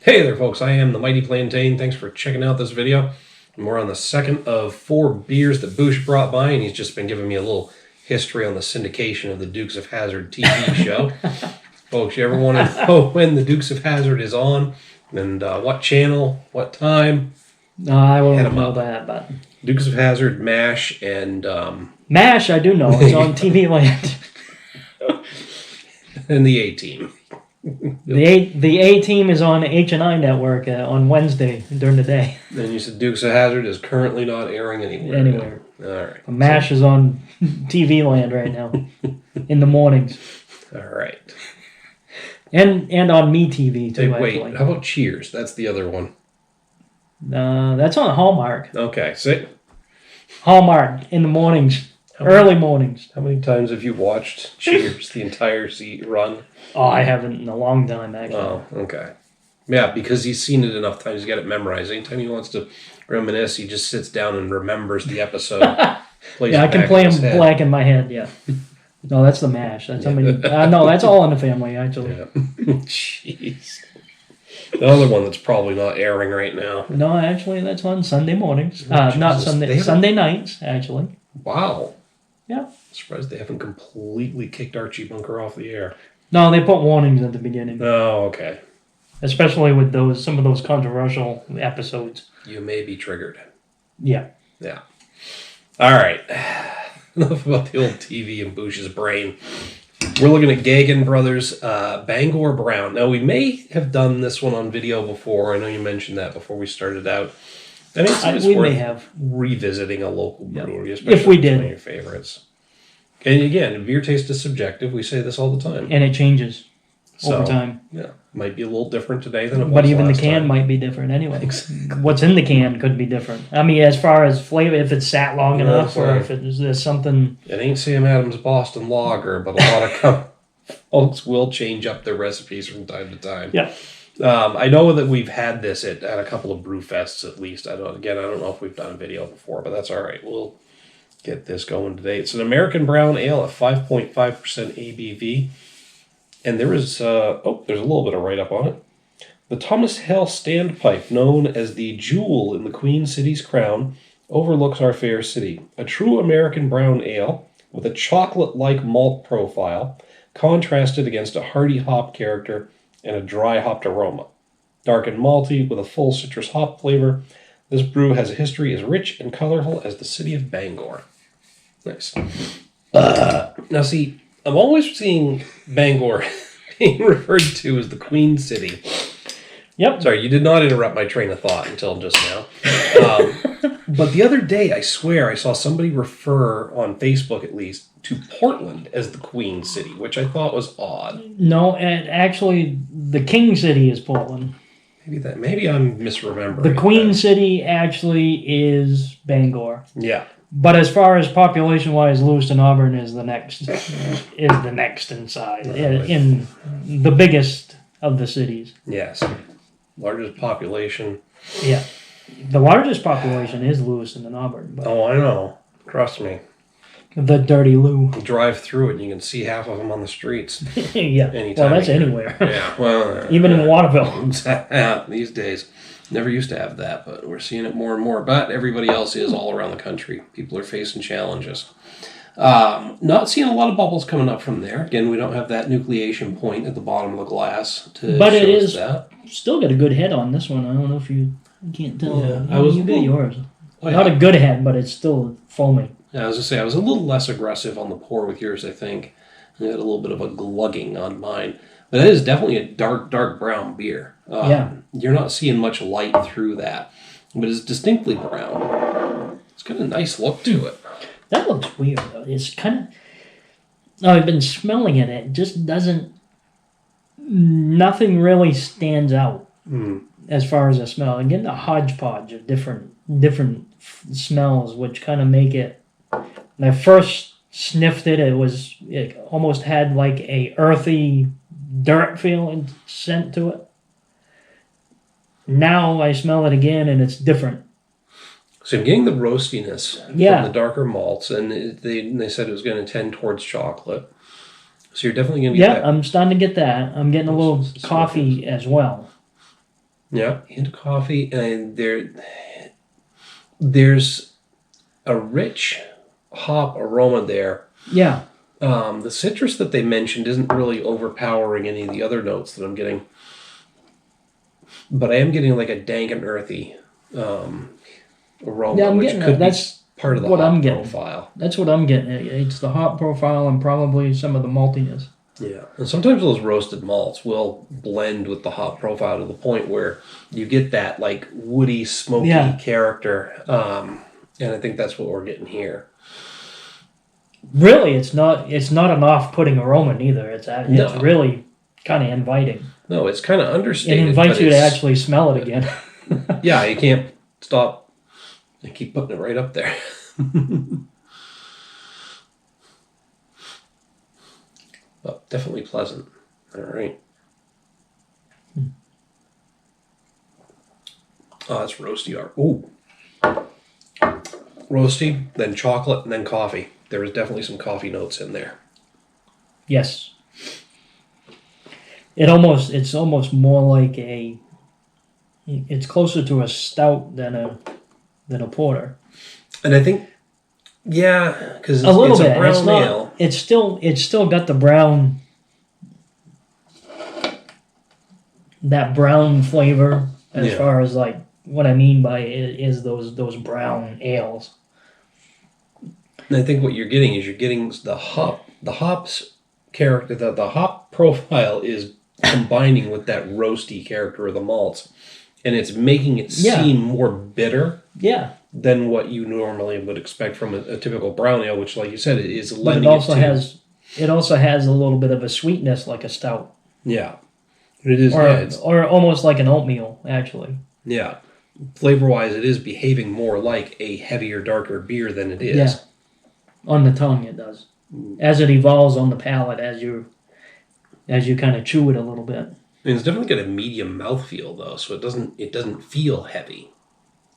Hey there, folks. I am the Mighty Plantain. Thanks for checking out this video. And we're on the second of 4 beers that Bouch brought by, and he's just been giving me a little history on the syndication of the Dukes of Hazzard TV show. Folks, you ever want to know when the Dukes of Hazzard is on, and what channel, what time? No, I won't know that, but... Dukes of Hazzard, MASH, and... MASH, I do know. It's on TV Land. And the A-Team. The A-Team is on H&I Network on Wednesday during the day. And you said Dukes of Hazzard is currently not airing anywhere. All right. MASH is on TV Land right now in the mornings. All right. And on MeTV too. Hey, wait, how about Cheers? That's the other one. That's on Hallmark. Okay, see? Hallmark in the mornings. Early mornings. How many times have you watched Cheers, the entire run? Oh, I haven't in a long time, actually. Oh, okay. Yeah, because he's seen it enough times, he's got it memorized. Anytime he wants to reminisce, he just sits down and remembers the episode. Yeah, I can play him black in my head, yeah. No, that's the MASH. That's no, that's All in the Family, actually. Yeah. Jeez. The other one that's probably not airing right now. No, actually, that's on Sunday mornings. Not Sunday, Sunday nights, actually. Wow. Yeah. I'm surprised they haven't completely kicked Archie Bunker off the air. No, they put warnings at the beginning. Oh, okay. Especially with some of those controversial episodes. You may be triggered. Yeah. Yeah. All right. Enough about the old TV and Bouch's brain. We're looking at Geaghan Bros Bangor Brown. Now, we may have done this one on video before. I know you mentioned that before we started out. I mean, we may have revisiting a local brewery, especially if we did. One of your favorites. And again, beer taste is subjective. We say this all the time, and it changes over time. Yeah, might be a little different today than it was. But even the can time. might be different anyway. Exactly. What's in the can could be different. I mean, as far as flavor, if it's sat long enough, or if there's something. It ain't Sam Adams Boston Lager, but a lot of folks will change up their recipes from time to time. Yeah. I know that we've had this at a couple of brew fests at least. I don't know if we've done a video before, but that's all right. We'll get this going today. It's an American brown ale at 5.5% ABV. And there is, there's a little bit of write-up on it. The Thomas Hale standpipe, known as the jewel in the Queen City's crown, overlooks our fair city. A true American brown ale with a chocolate-like malt profile, contrasted against a hearty hop character and a dry hopped aroma. Dark and malty with a full citrus hop flavor, this brew has a history as rich and colorful as the city of Bangor. Nice. Now see, I'm always seeing Bangor being referred to as the Queen City. Yep. Sorry, you did not interrupt my train of thought until just now. But the other day, I swear, I saw somebody refer, on Facebook at least, to Portland as the Queen City, which I thought was odd. No, and actually, the King City is Portland. Maybe I'm misremembering. The Queen City actually is Bangor. Yeah. But as far as population-wise, Lewiston Auburn is the next in size, in the biggest of the cities. Yes. Largest population. Yeah. The largest population is Lewiston and Auburn. But oh, I know. Trust me. The dirty Lou. You drive through it and you can see half of them on the streets. Yeah. Anytime well, that's anywhere. Yeah. Well, even in Waterville. Yeah, these days. Never used to have that, but we're seeing it more and more. But everybody else is all around the country. People are facing challenges. Not seeing a lot of bubbles coming up from there. Again, we don't have that nucleation point at the bottom of the glass to but show it is that. Still got a good head on this one. I don't know if you can't tell. Yeah, you got yours. Oh, yeah. Not a good head, but it's still foaming. Yeah, I was going to say, I was a little less aggressive on the pour with yours, I think. I had a little bit of a glugging on mine. But it is definitely a dark, dark brown beer. Yeah. You're not seeing much light through that. But it's distinctly brown. It's got a nice look to it. That looks weird, though. It's kind of... I've been smelling it. It just doesn't... Nothing really stands out as far as the smell. I'm getting a hodgepodge of different smells, which kind of make it... When I first sniffed it, it almost had like a earthy dirt feeling scent to it. Now I smell it again and it's different. So I'm getting the roastiness from the darker malts, and they said it was going to tend towards chocolate. So you're definitely going to get that. Yeah, I'm starting to get that. I'm getting a little coffee as well. Yeah, hint of coffee, and there's a rich hop aroma there. Yeah. The citrus that they mentioned isn't really overpowering any of the other notes that I'm getting, but I am getting like a dank and earthy aroma, Yeah, I'm which getting could that. be That's part of the what I'm hop getting. profile. That's what I'm getting. It's the hop profile and probably some of the maltiness. Yeah, and sometimes those roasted malts will blend with the hop profile to the point where you get that like woody, smoky Yeah. character, and I think that's what we're getting here. Really, it's not an off-putting aroma neither. It's No. really kind of inviting. No, it's kind of It understated. invites but you to it's- actually smell it again. Yeah, you can't stop. I keep putting it right up there. But definitely pleasant. All right. Oh, that's roasty. Ooh. Roasty, then chocolate, and then coffee. There was definitely some coffee notes in there. Yes. It's almost more like it's closer to a stout than a porter. And I think, yeah, because A little it's bit. a brown It's not. ale. It's still got the brown. That brown flavor, as Yeah. far as like what I mean by it is those brown ales. And I think what you're getting is the hops character, the hop profile is combining with that roasty character of the malts, and it's making it Yeah. seem more bitter Yeah, than what you normally would expect from a typical brown ale, which, like you said, it is but lending it also has a little bit of a sweetness like a stout, yeah, it is, or almost like an oatmeal actually. yeah. Flavor wise, it is behaving more like a heavier, darker beer than it is. Yeah, on the tongue it does. As it evolves on the palate, as you kind of chew it a little bit. I mean, it's definitely got a medium mouthfeel though, so it doesn't feel heavy.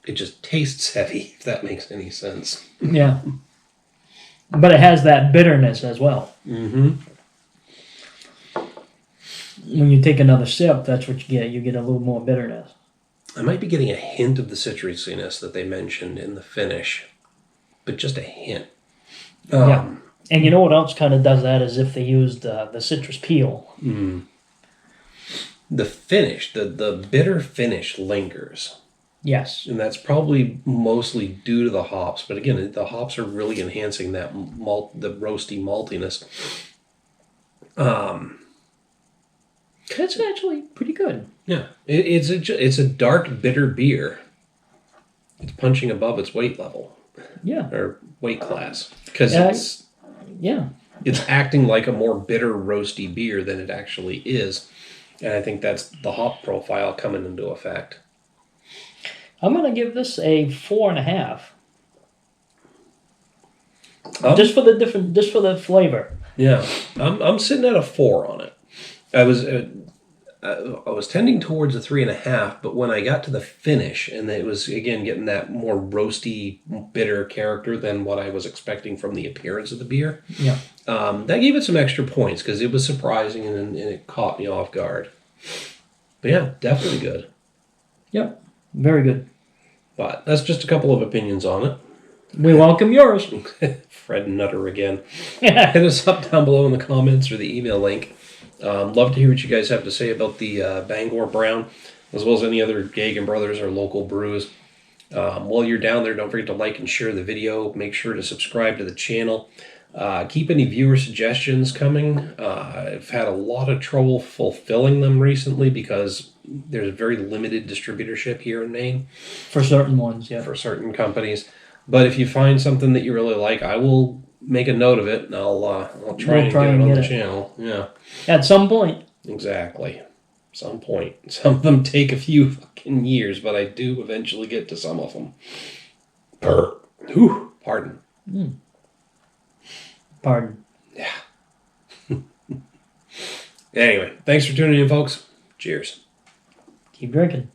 It just tastes heavy, if that makes any sense. Yeah, but it has that bitterness as well. Mm-hmm. When you take another sip, that's what you get. You get a little more bitterness. I might be getting a hint of the citrusiness that they mentioned in the finish, but just a hint. Yeah. And you know what else kind of does that is if they used the citrus peel. The finish, the bitter finish lingers. Yes. And that's probably mostly due to the hops. But again, the hops are really enhancing that the roasty maltiness. That's actually pretty good. Yeah, it's a dark, bitter beer. It's punching above its weight level. Yeah. Or weight class. Because it's acting like a more bitter, roasty beer than it actually is. And I think that's the hop profile coming into effect. I'm going to give this a 4.5. Just for the flavor. Yeah, I'm sitting at a 4 on it. I was tending towards a 3.5, but when I got to the finish, and it was again getting that more roasty, bitter character than what I was expecting from the appearance of the beer. Yeah. That gave it some extra points because it was surprising and it caught me off guard. But yeah, definitely good. Yep. Very good. But that's just a couple of opinions on it. We welcome yours. Fred Nutter again. Hit us up down below in the comments or the email link. Love to hear what you guys have to say about the Bangor Brown, as well as any other Geaghan Brothers or local brews. While you're down there, don't forget to like and share the video. Make sure to subscribe to the channel. Keep any viewer suggestions coming. I've had a lot of trouble fulfilling them recently because there's a very limited distributorship here in Maine. For certain ones, yeah. For certain companies. But if you find something that you really like, I will make a note of it, and I'll try and get it on the channel. Yeah. At some point. Exactly. Some point. Some of them take a few fucking years, but I do eventually get to some of them. Pardon. Pardon. Yeah. Anyway, thanks for tuning in, folks. Cheers. Keep drinking.